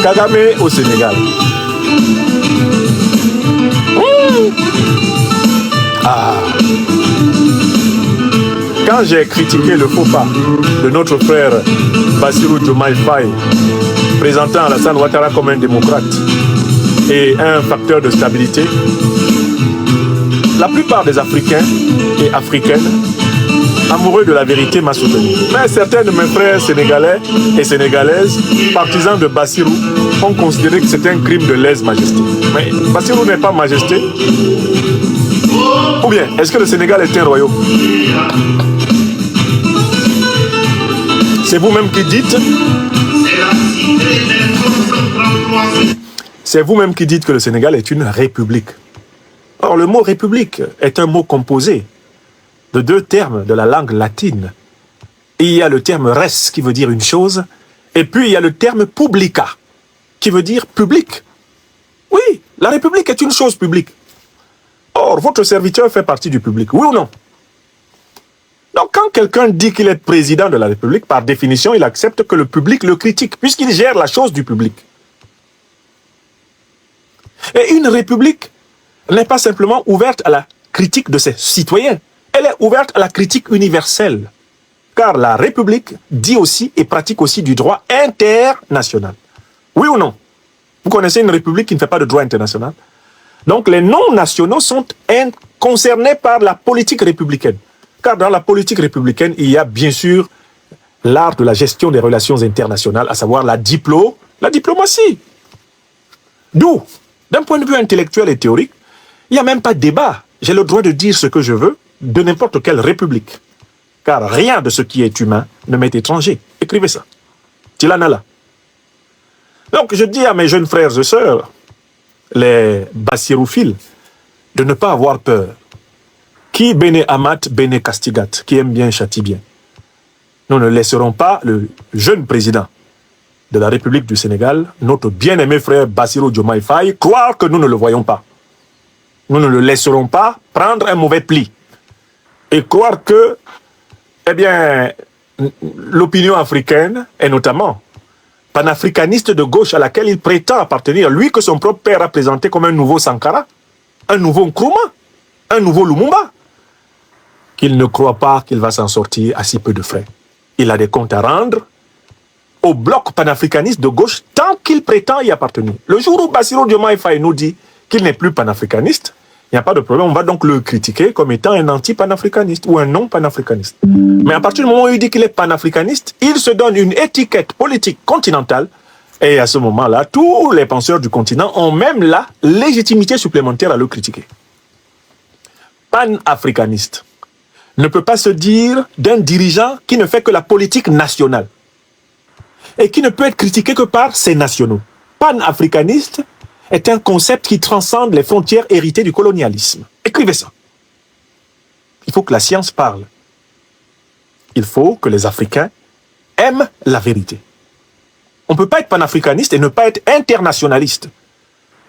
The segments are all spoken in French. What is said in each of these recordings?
Kagame au Sénégal. Ah. Quand j'ai critiqué le faux pas de notre frère Bassirou Diomaye Faye, présentant Alassane Ouattara comme un démocrate et un facteur de stabilité, la plupart des Africains et Africaines amoureux de la vérité m'a soutenu. Mais certains de mes frères sénégalais et sénégalaises, partisans de Bassirou, ont considéré que c'était un crime de lèse-majesté. Mais Bassirou n'est pas majesté. Ou bien, est-ce que le Sénégal est un royaume? C'est vous-même qui dites. C'est vous-même qui dites que le Sénégal est une république. Or, le mot république est un mot composé de deux termes de la langue latine. Il y a le terme res qui veut dire une chose, et puis il y a le terme publica qui veut dire public. Oui, la République est une chose publique. Or, votre serviteur fait partie du public, oui ou non? Donc, quand quelqu'un dit qu'il est président de la République, par définition, il accepte que le public le critique, puisqu'il gère la chose du public. Et une République n'est pas simplement ouverte à la critique de ses citoyens, elle est ouverte à la critique universelle. Car la République dit aussi et pratique aussi du droit international. Oui ou non? Vous connaissez une République qui ne fait pas de droit international? Donc les non-nationaux sont concernés par la politique républicaine. Car dans la politique républicaine, il y a bien sûr l'art de la gestion des relations internationales, à savoir la diplomatie. D'où, d'un point de vue intellectuel et théorique, il n'y a même pas de débat. J'ai le droit de dire ce que je veux de n'importe quelle république. Car rien de ce qui est humain ne m'est étranger. Écrivez ça. Tilanala. Donc je dis à mes jeunes frères et sœurs, les bassirouphiles, de ne pas avoir peur. Qui bene amat, bene castigat, qui aime bien, châtie bien. Nous ne laisserons pas le jeune président de la République du Sénégal, notre bien-aimé frère Bassirou Diomaye Faye, croire que nous ne le voyons pas. Nous ne le laisserons pas prendre un mauvais pli et croire que, eh bien, l'opinion africaine, et notamment panafricaniste de gauche à laquelle il prétend appartenir, lui que son propre père a présenté comme un nouveau Sankara, un nouveau Nkrumah, un nouveau Lumumba, qu'il ne croit pas qu'il va s'en sortir à si peu de frais. Il a des comptes à rendre au bloc panafricaniste de gauche tant qu'il prétend y appartenir. Le jour où Bassirou Diomaye Faye nous dit qu'il n'est plus panafricaniste, il n'y a pas de problème, on va donc le critiquer comme étant un anti-panafricaniste ou un non-panafricaniste. Mais à partir du moment où il dit qu'il est panafricaniste, il se donne une étiquette politique continentale et à ce moment-là, tous les penseurs du continent ont même la légitimité supplémentaire à le critiquer. Panafricaniste ne peut pas se dire d'un dirigeant qui ne fait que la politique nationale et qui ne peut être critiqué que par ses nationaux. Panafricaniste est un concept qui transcende les frontières héritées du colonialisme. Écrivez ça. Il faut que la science parle. Il faut que les Africains aiment la vérité. On ne peut pas être panafricaniste et ne pas être internationaliste.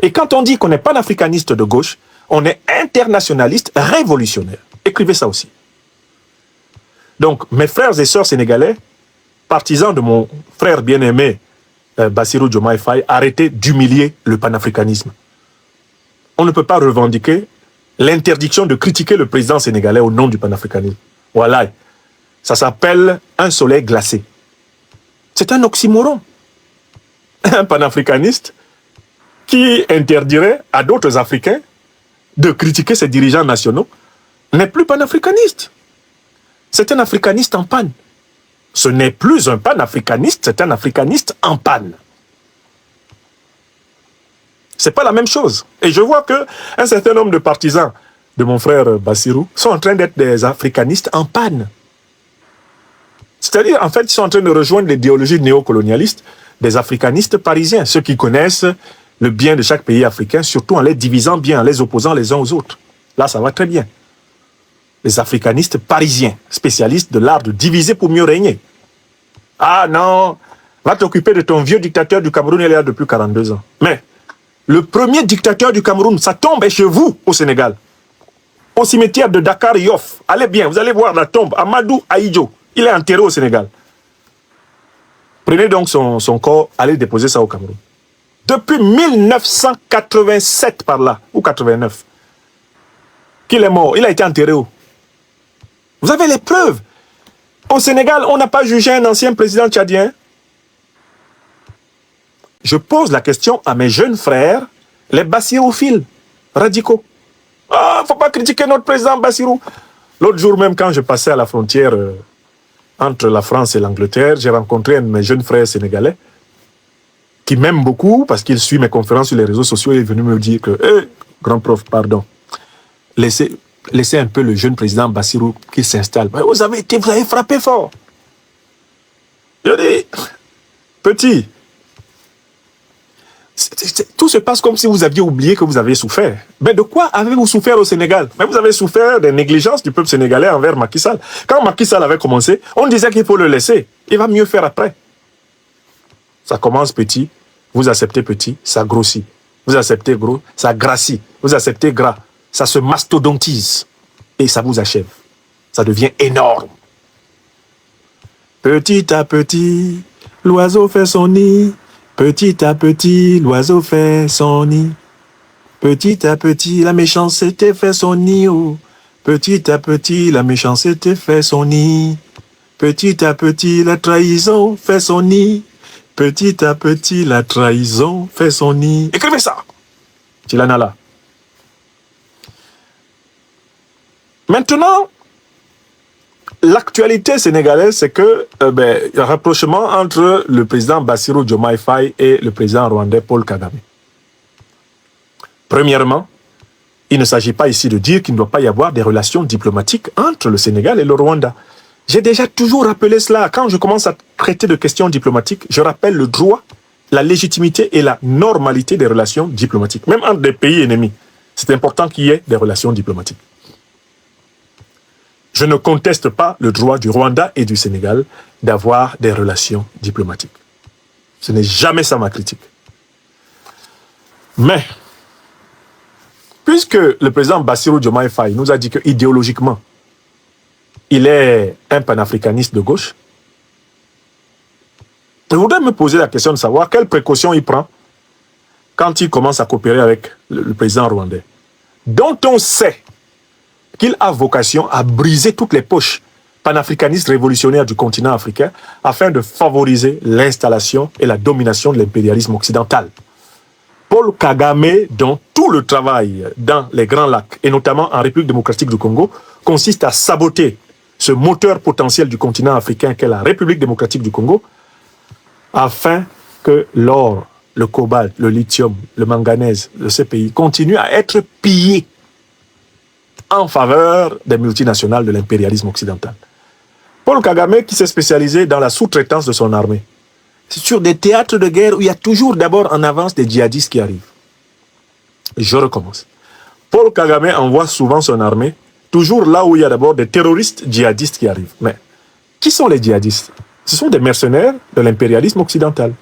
Et quand on dit qu'on est panafricaniste de gauche, on est internationaliste révolutionnaire. Écrivez ça aussi. Donc, mes frères et sœurs sénégalais, partisans de mon frère bien-aimé Bassirou Diomaye Faye, arrêtez d'humilier le panafricanisme. On ne peut pas revendiquer l'interdiction de critiquer le président sénégalais au nom du panafricanisme. Voilà. Ça s'appelle un soleil glacé. C'est un oxymoron. Un panafricaniste qui interdirait à d'autres Africains de critiquer ses dirigeants nationaux n'est plus panafricaniste. C'est un africaniste en panne. Ce n'est plus un panafricaniste, c'est un africaniste en panne. C'est pas la même chose. Et je vois qu'un certain nombre de partisans de mon frère Bassirou sont en train d'être des africanistes en panne. C'est-à-dire, en fait, ils sont en train de rejoindre l'idéologie néocolonialiste des africanistes parisiens, ceux qui connaissent le bien de chaque pays africain, surtout en les divisant bien, en les opposant les uns aux autres. Là, ça va très bien. Les africanistes parisiens, spécialistes de l'art de diviser pour mieux régner. Ah non, va t'occuper de ton vieux dictateur du Cameroun, il est là depuis 42 ans. Mais le premier dictateur du Cameroun, sa tombe est chez vous, au Sénégal. Au cimetière de Dakar Yoff. Allez bien, vous allez voir la tombe. Amadou Ahidjo, il est enterré au Sénégal. Prenez donc son corps, allez déposer ça au Cameroun. Depuis 1987 par là, ou 89, qu'il est mort. Il a été enterré où? Vous avez les preuves. Au Sénégal, on n'a pas jugé un ancien président tchadien. Je pose la question à mes jeunes frères, les bassirophiles radicaux. Ah, faut pas critiquer notre président Bassirou. L'autre jour même, quand je passais à la frontière entre la France et l'Angleterre, j'ai rencontré un de mes jeunes frères sénégalais qui m'aime beaucoup parce qu'il suit mes conférences sur les réseaux sociaux et est venu me dire que, grand prof, pardon, laissez un peu le jeune président Bassirou qu'il s'installe. Vous avez frappé fort. Je dis, petit, tout se passe comme si vous aviez oublié que vous aviez souffert. Mais de quoi avez-vous souffert au Sénégal? Mais vous avez souffert des négligences du peuple sénégalais envers Macky Sall. Quand Macky Sall avait commencé, on disait qu'il faut le laisser. Il va mieux faire après. Ça commence petit, vous acceptez petit, ça grossit. Vous acceptez gros, ça grassit. Vous acceptez gras, ça se mastodontise. Et ça vous achève. Ça devient énorme. Petit à petit, l'oiseau fait son nid. Petit à petit, l'oiseau fait son nid. Petit à petit, la méchanceté fait son nid. Oh. Petit à petit, la méchanceté fait son nid. Petit à petit, la trahison fait son nid. Petit à petit, la trahison fait son nid. Écrivez ça. Tilanala. Maintenant, l'actualité sénégalaise, c'est que le rapprochement entre le président Bassirou Diomaye Faye et le président rwandais Paul Kagame. Premièrement, il ne s'agit pas ici de dire qu'il ne doit pas y avoir des relations diplomatiques entre le Sénégal et le Rwanda. J'ai déjà toujours rappelé cela. Quand je commence à traiter de questions diplomatiques, je rappelle le droit, la légitimité et la normalité des relations diplomatiques. Même entre des pays ennemis, c'est important qu'il y ait des relations diplomatiques. Je ne conteste pas le droit du Rwanda et du Sénégal d'avoir des relations diplomatiques. Ce n'est jamais ça ma critique. Mais, puisque le président Bassirou Diomaye Faye nous a dit que idéologiquement, il est un panafricaniste de gauche, je voudrais me poser la question de savoir quelles précautions il prend quand il commence à coopérer avec le président rwandais, dont on sait qu'il a vocation à briser toutes les poches panafricanistes révolutionnaires du continent africain afin de favoriser l'installation et la domination de l'impérialisme occidental. Paul Kagame, dont tout le travail dans les Grands Lacs, et notamment en République démocratique du Congo, consiste à saboter ce moteur potentiel du continent africain qu'est la République démocratique du Congo, afin que l'or, le cobalt, le lithium, le manganèse de ces pays continuent à être pillés en faveur des multinationales de l'impérialisme occidental. Paul Kagame, qui s'est spécialisé dans la sous-traitance de son armée, c'est sur des théâtres de guerre où il y a toujours d'abord en avance des djihadistes qui arrivent. Je recommence. Paul Kagame envoie souvent son armée toujours là où il y a d'abord des terroristes djihadistes qui arrivent. Mais qui sont les djihadistes? Ce sont des mercenaires de l'impérialisme occidental.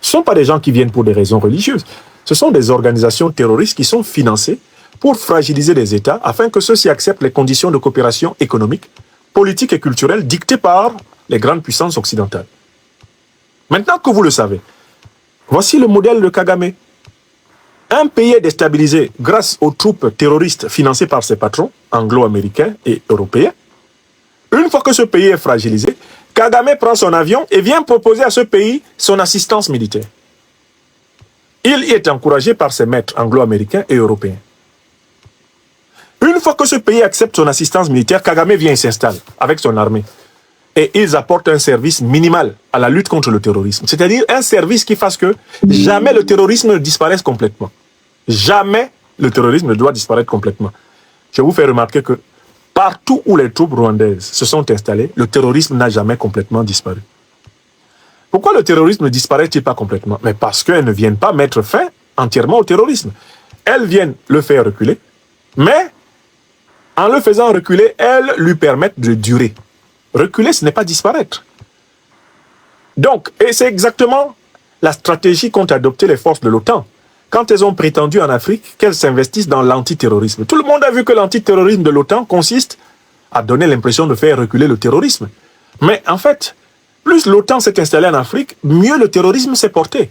Ce ne sont pas des gens qui viennent pour des raisons religieuses. Ce sont des organisations terroristes qui sont financées pour fragiliser les États afin que ceux-ci acceptent les conditions de coopération économique, politique et culturelle dictées par les grandes puissances occidentales. Maintenant que vous le savez, voici le modèle de Kagame. Un pays est déstabilisé grâce aux troupes terroristes financées par ses patrons, anglo-américains et européens. Une fois que ce pays est fragilisé, Kagame prend son avion et vient proposer à ce pays son assistance militaire. Il y est encouragé par ses maîtres anglo-américains et européens. Une fois que ce pays accepte son assistance militaire, Kagame vient et s'installe avec son armée. Et ils apportent un service minimal à la lutte contre le terrorisme. C'est-à-dire un service qui fasse que jamais le terrorisme ne disparaisse complètement. Jamais le terrorisme ne doit disparaître complètement. Je vous fais remarquer que partout où les troupes rwandaises se sont installées, le terrorisme n'a jamais complètement disparu. Pourquoi le terrorisme ne disparaît-il pas complètement? Mais parce qu'elles ne viennent pas mettre fin entièrement au terrorisme. Elles viennent le faire reculer, mais en le faisant reculer, elles lui permettent de durer. Reculer, ce n'est pas disparaître. Donc, et c'est exactement la stratégie qu'ont adoptée les forces de l'OTAN quand elles ont prétendu en Afrique qu'elles s'investissent dans l'antiterrorisme. Tout le monde a vu que l'antiterrorisme de l'OTAN consiste à donner l'impression de faire reculer le terrorisme. Mais en fait, plus l'OTAN s'est installée en Afrique, mieux le terrorisme s'est porté.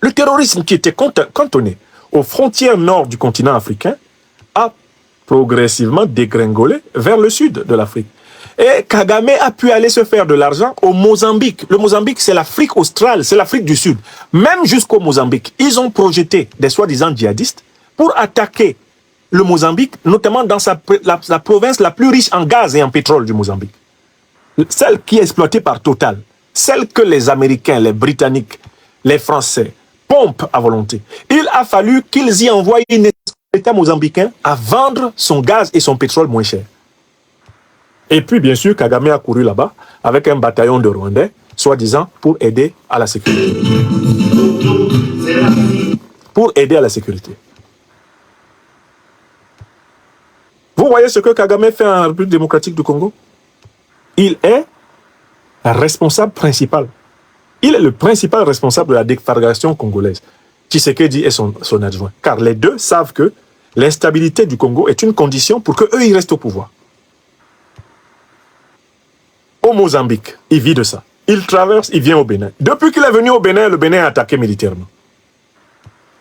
Le terrorisme qui était cantonné aux frontières nord du continent africain a progressivement dégringolé vers le sud de l'Afrique. Et Kagame a pu aller se faire de l'argent au Mozambique. Le Mozambique, c'est l'Afrique australe, c'est l'Afrique du Sud. Même jusqu'au Mozambique, ils ont projeté des soi-disant djihadistes pour attaquer le Mozambique, notamment dans la province la plus riche en gaz et en pétrole du Mozambique. Celle qui est exploitée par Total, celle que les Américains, les Britanniques, les Français pompent à volonté. Il a fallu qu'ils y envoient l'État mozambicain à vendre son gaz et son pétrole moins cher. Et puis, bien sûr, Kagame a couru là-bas avec un bataillon de Rwandais, soi-disant pour aider à la sécurité. Pour aider à la sécurité. Vous voyez ce que Kagame fait en République démocratique du Congo? Il est responsable principal. Il est le principal responsable de la déflagration congolaise. Tshisekedi est son adjoint. Car les deux savent que l'instabilité du Congo est une condition pour qu'eux, ils restent au pouvoir. Au Mozambique, il vit de ça. Il traverse, il vient au Bénin. Depuis qu'il est venu au Bénin, le Bénin est attaqué militairement.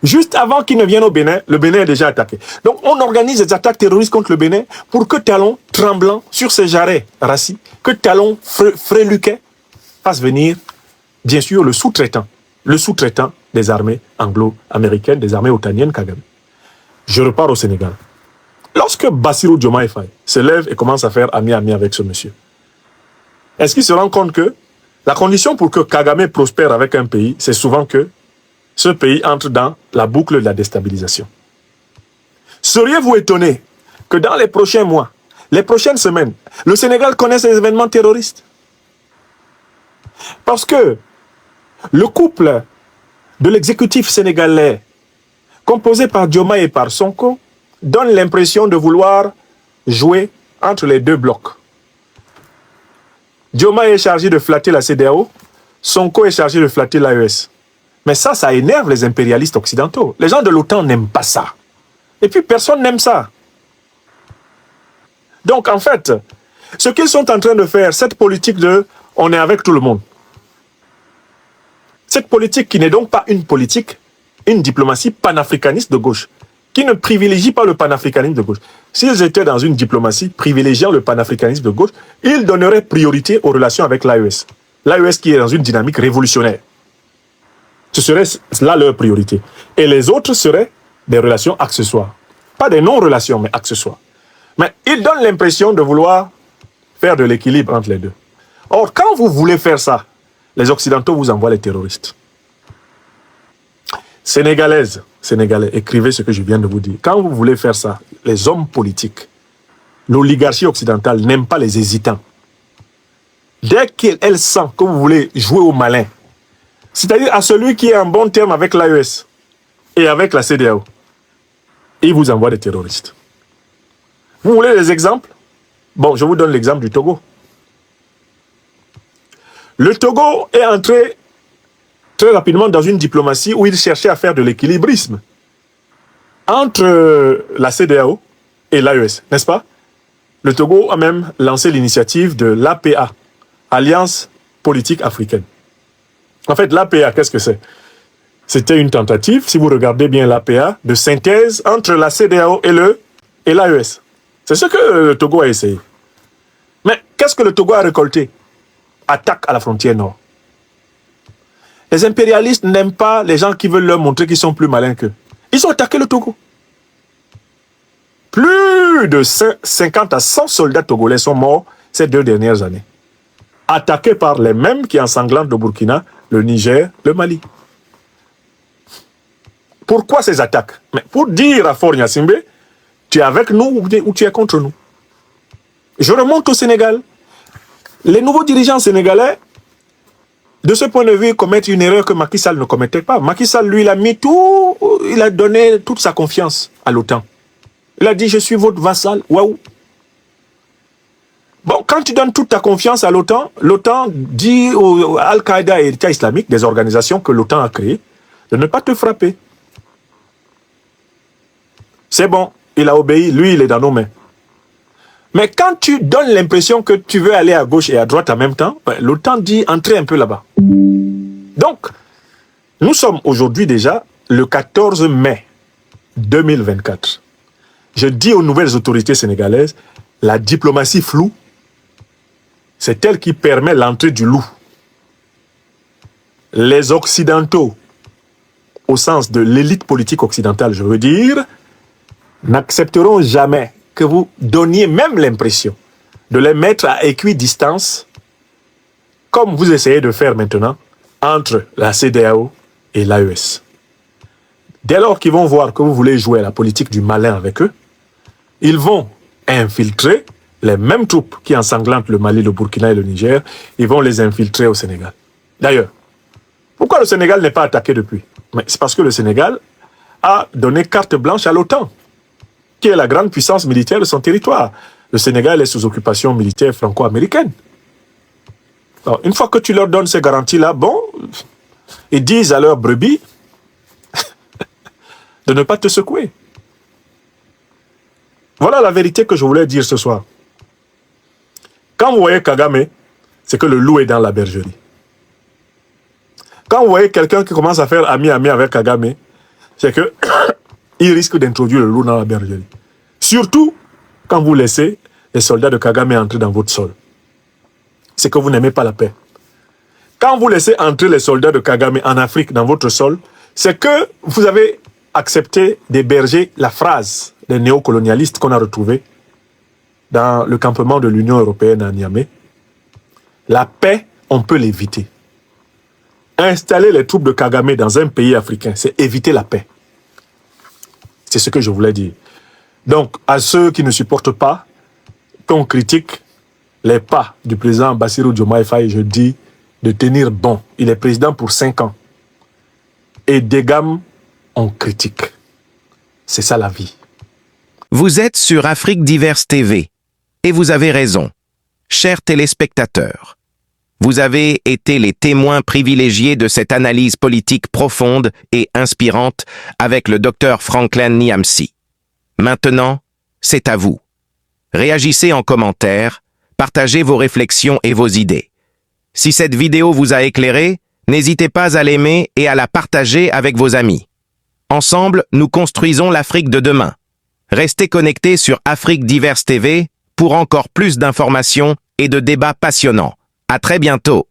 Juste avant qu'il ne vienne au Bénin, le Bénin est déjà attaqué. Donc on organise des attaques terroristes contre le Bénin pour que Talon, tremblant sur ses jarrets rassis, que Talon, fréluquet, fasse venir, bien sûr, le sous-traitant des armées anglo-américaines, des armées otaniennes, Kagame. Je repars au Sénégal. Lorsque Bassirou Diomaye Faye se lève et commence à faire ami-ami avec ce monsieur, est-ce qu'il se rend compte que la condition pour que Kagame prospère avec un pays, c'est souvent que ce pays entre dans la boucle de la déstabilisation? Seriez-vous étonné que dans les prochains mois, les prochaines semaines, le Sénégal connaisse des événements terroristes? Parce que le couple de l'exécutif sénégalais, composé par Diomaye et par Sonko, donne l'impression de vouloir jouer entre les deux blocs. Diomaye est chargé de flatter la CEDEAO, Sonko est chargé de flatter l'AES. Mais ça énerve les impérialistes occidentaux. Les gens de l'OTAN n'aiment pas ça. Et puis personne n'aime ça. Donc en fait, ce qu'ils sont en train de faire, cette politique de « on est avec tout le monde », cette politique qui n'est donc pas une politique, une diplomatie panafricaniste de gauche, qui ne privilégie pas le panafricanisme de gauche. S'ils étaient dans une diplomatie privilégiant le panafricanisme de gauche, ils donneraient priorité aux relations avec l'AES. L'AES qui est dans une dynamique révolutionnaire. Ce serait là leur priorité. Et les autres seraient des relations accessoires. Pas des non-relations, mais accessoires. Mais ils donnent l'impression de vouloir faire de l'équilibre entre les deux. Or, quand vous voulez faire ça, les Occidentaux vous envoient les terroristes. Sénégalaises, Sénégalais, écrivez ce que je viens de vous dire. Quand vous voulez faire ça, les hommes politiques, l'oligarchie occidentale n'aime pas les hésitants. Dès qu'elle sent que vous voulez jouer au malin, c'est-à-dire à celui qui est en bon terme avec l'AES et avec la CEDEAO, il vous envoie des terroristes. Vous voulez des exemples? Bon, je vous donne l'exemple du Togo. Le Togo est entré très rapidement dans une diplomatie où il cherchait à faire de l'équilibrisme entre la CEDEAO et l'AES, n'est-ce pas? Le Togo a même lancé l'initiative de l'APA, Alliance Politique Africaine. En fait, l'APA, qu'est-ce que c'est? C'était une tentative, si vous regardez bien l'APA, de synthèse entre la CEDEAO et l'AES. C'est ce que le Togo a essayé. Mais qu'est-ce que le Togo a récolté? Attaque à la frontière nord. Les impérialistes n'aiment pas les gens qui veulent leur montrer qu'ils sont plus malins qu'eux. Ils ont attaqué le Togo. Plus de 50 à 100 soldats togolais sont morts ces 2 dernières années. Attaqués par les mêmes qui ensanglantent le Burkina, le Niger, le Mali. Pourquoi ces attaques? Mais pour dire à Faure Gnassingbé, tu es avec nous ou tu es contre nous. Je remonte au Sénégal. Les nouveaux dirigeants sénégalais, de ce point de vue, commettent une erreur que Macky Sall ne commettait pas. Macky Sall, lui, il a mis tout, il a donné toute sa confiance à l'OTAN. Il a dit, je suis votre vassal. Waouh. Bon, quand tu donnes toute ta confiance à l'OTAN, l'OTAN dit à Al-Qaïda et l'État islamique, des organisations que l'OTAN a créées, de ne pas te frapper. C'est bon, il a obéi, lui, il est dans nos mains. Mais quand tu donnes l'impression que tu veux aller à gauche et à droite en même temps, l'OTAN dit entrez un peu là-bas. Donc, Nous sommes aujourd'hui déjà le 14 mai 2024. Je dis aux nouvelles autorités sénégalaises, la diplomatie floue, c'est elle qui permet l'entrée du loup. Les Occidentaux, au sens de l'élite politique occidentale, je veux dire, n'accepteront jamais que vous donniez même l'impression de les mettre à équidistance, comme vous essayez de faire maintenant, entre la CEDEAO et l'AES. Dès lors qu'ils vont voir que vous voulez jouer à la politique du malin avec eux, ils vont infiltrer les mêmes troupes qui ensanglantent le Mali, le Burkina et le Niger, ils vont les infiltrer au Sénégal. D'ailleurs, pourquoi le Sénégal n'est pas attaqué depuis? C'est parce que le Sénégal a donné carte blanche à l'OTAN, qui est la grande puissance militaire de son territoire. Le Sénégal est sous occupation militaire franco-américaine. Alors, une fois que tu leur donnes ces garanties-là, bon, ils disent à leurs brebis de ne pas te secouer. Voilà la vérité que je voulais dire ce soir. Quand vous voyez Kagame, c'est que le loup est dans la bergerie. Quand vous voyez quelqu'un qui commence à faire ami-ami avec Kagame, c'est que il risque d'introduire le loup dans la bergerie. Surtout quand vous laissez les soldats de Kagame entrer dans votre sol. C'est que vous n'aimez pas la paix. Quand vous laissez entrer les soldats de Kagame en Afrique dans votre sol, c'est que vous avez accepté d'héberger la phrase des néocolonialistes qu'on a retrouvée dans le campement de l'Union européenne à Niamey. La paix, on peut l'éviter. Installer les troupes de Kagame dans un pays africain, c'est éviter la paix. C'est ce que je voulais dire. Donc, à ceux qui ne supportent pas qu'on critique les pas du président Bassirou Diomaye Faye, je dis de tenir bon. Il est président pour 5 ans. Et d'Egam, on critique. C'est ça la vie. Vous êtes sur Afrique Diverse TV. Et vous avez raison. Chers téléspectateurs, vous avez été les témoins privilégiés de cette analyse politique profonde et inspirante avec le docteur Franklin Niamsi. Maintenant, c'est à vous. Réagissez en commentaire, partagez vos réflexions et vos idées. Si cette vidéo vous a éclairé, n'hésitez pas à l'aimer et à la partager avec vos amis. Ensemble, nous construisons l'Afrique de demain. Restez connectés sur Afrique Diverse TV pour encore plus d'informations et de débats passionnants. À très bientôt.